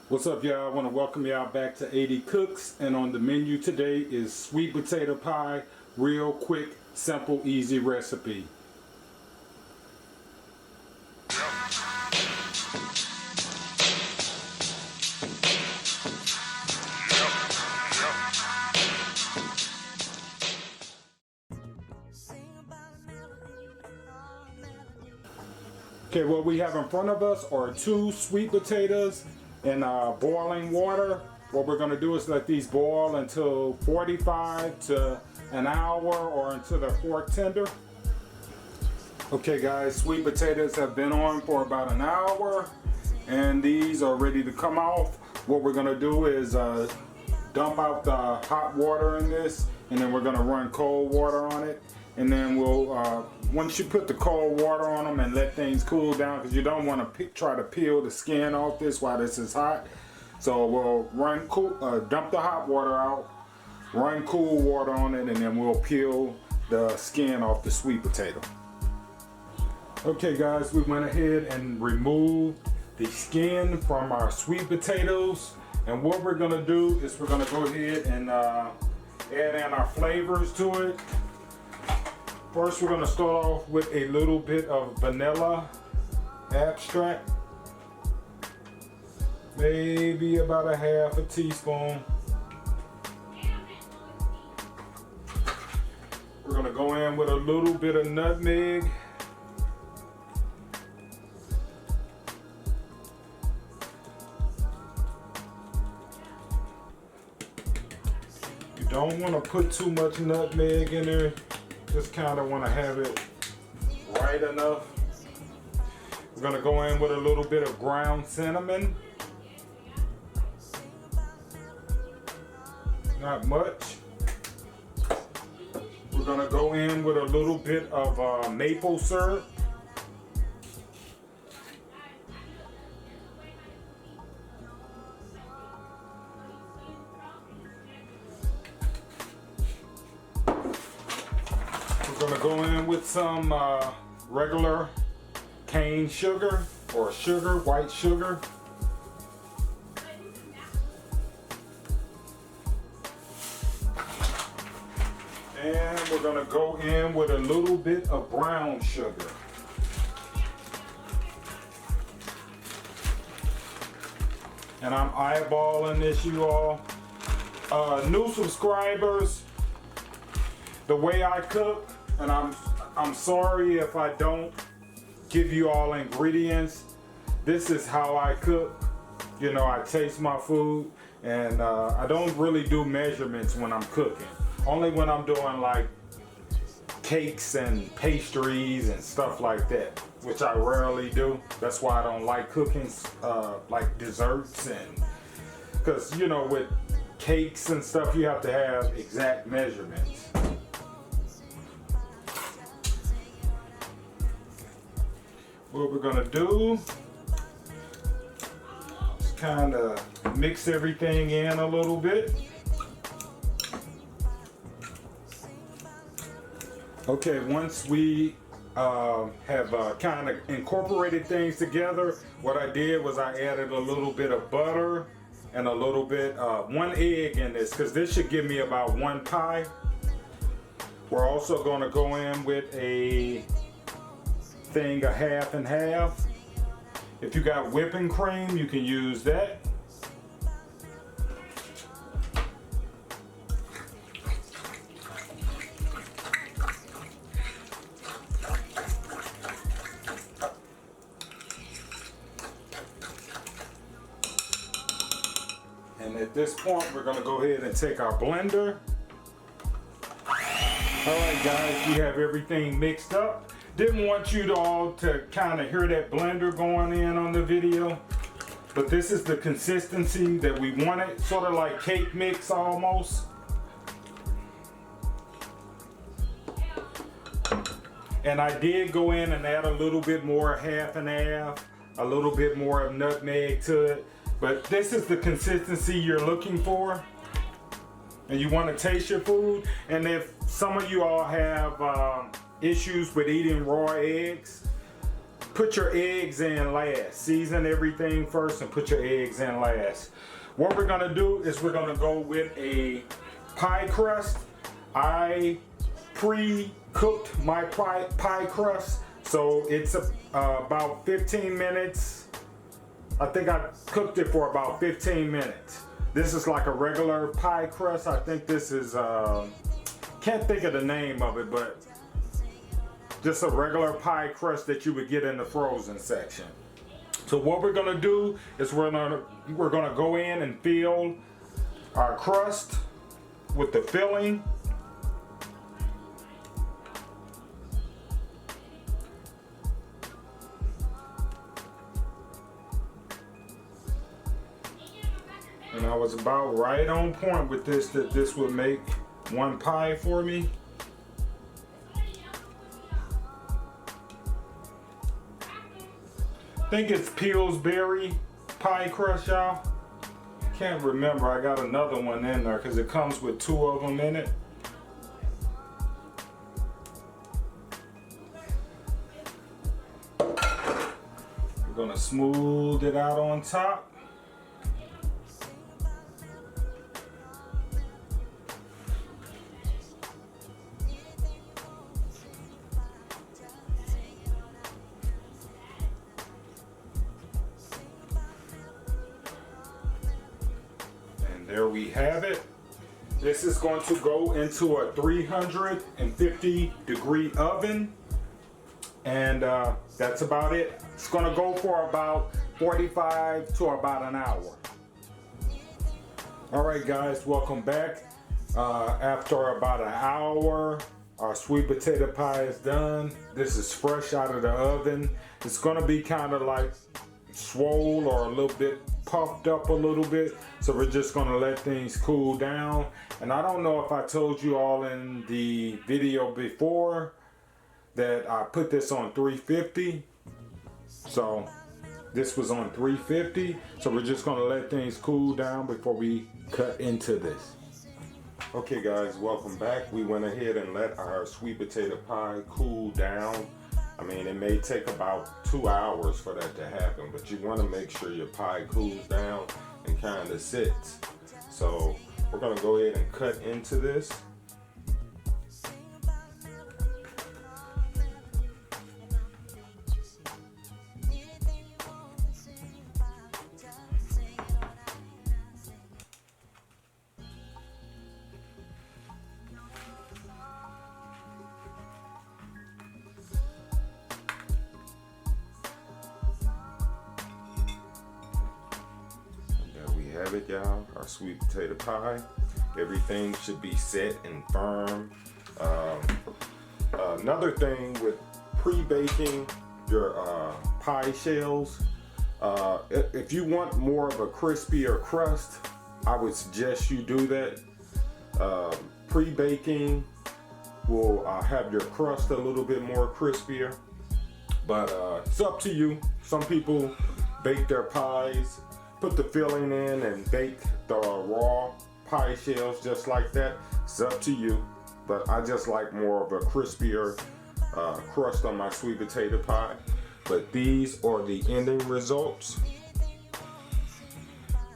What's up, y'all? I want to welcome y'all back to AD Cooks, and on the menu today is sweet potato pie. Real quick, simple, easy recipe. Okay, what we have in front of us are 2 sweet potatoes in boiling water. What we're going to do is let these boil until 45 to an hour or until they're fork tender. Okay guys, sweet potatoes have been on for about an hour and these are ready to come off. What we're going to do is dump out the hot water in this, and then we're going to run cold water on it. And then we'll, once you put the cold water on them and let things cool down, because you don't want to try to peel the skin off this while this is hot. So we'll run cool, dump the hot water out, run cool water on it, and then we'll peel the skin off the sweet potato. Okay guys, we went ahead and removed the skin from our sweet potatoes. And what we're gonna do is we're gonna go ahead and add in our flavors to it. First, we're going to start off with a little bit of vanilla extract, maybe about a half a teaspoon. We're going to go in with a little bit of nutmeg. You don't want to put too much nutmeg in there. Just kind of want to have it right enough. We're going to go in with a little bit of ground cinnamon. Not much. We're going to go in with a little bit of maple syrup. We're going to go in with some regular cane sugar or sugar, white sugar. And we're going to go in with a little bit of brown sugar. And I'm eyeballing this, you all. New subscribers, the way I cook, and I'm sorry if I don't give you all ingredients. This is how I cook. You know, I taste my food, and I don't really do measurements when I'm cooking. Only when I'm doing like cakes and pastries and stuff like that, which I rarely do. That's why I don't like cooking like desserts, and because you know, with cakes and stuff you have to have exact measurements. What we're gonna do is kind of mix everything in a little bit. Okay, once we have kind of incorporated things together, what I did was I added a little bit of butter and a little bit, 1 egg in this, because this should give me about 1 pie. We're also gonna go in with a thing of half and half. If you got whipping cream, you can use that. And at this point, we're going to go ahead and take our blender. Alright guys, we have everything mixed up. Didn't want you all to kind of hear that blender going in on the video, but this is the consistency that we wanted, sort of like cake mix almost. And I did go in and add a little bit more half and half, a little bit more of nutmeg to it, but this is the consistency you're looking for. And you want to taste your food. And if some of you all have issues with eating raw eggs, put your eggs in last. Season everything first and put your eggs in last. What we're gonna do is we're gonna go with a pie crust. I pre-cooked my pie crust, so it's about 15 minutes. I think I cooked it for about 15 minutes. This is like a regular pie crust. I think this is, can't think of the name of it, but just a regular pie crust that you would get in the frozen section. So what we're gonna do is we're gonna go in and fill our crust with the filling. And I was about right on point with this, that this would make one pie for me. I think it's Pillsbury pie crust, y'all. Can't remember. I got another one in there because it comes with 2 of them in it. We're gonna smooth it out on top. There we have it. This is going to go into a 350 degree oven, and that's about it. It's going to go for about 45 to about an hour. All right, guys, welcome back. After about an hour, our sweet potato pie is done. This is fresh out of the oven. It's going to be kind of like swole or a little bit puffed up a little bit, so we're just gonna let things cool down. And I don't know if I told you all in the video before that I put this on 350, so this was on 350, so we're just gonna let things cool down before we cut into this. Okay guys, welcome back. We went ahead and let our sweet potato pie cool down. I mean, it may take about 2 hours for that to happen, but you want to make sure your pie cools down and kind of sits. So we're going to go ahead and cut into this. Have it, y'all, our sweet potato pie. Everything should be set and firm. Another thing with pre-baking your pie shells, if you want more of a crispier crust, I would suggest you do that. Pre-baking will have your crust a little bit more crispier, but it's up to you. Some people bake their pies, put the filling in and bake the raw pie shells just like that. It's up to you, but I just like more of a crispier crust on my sweet potato pie. But these are the ending results.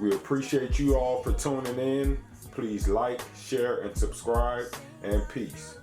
We appreciate you all for tuning in. Please like, share, and subscribe, and peace.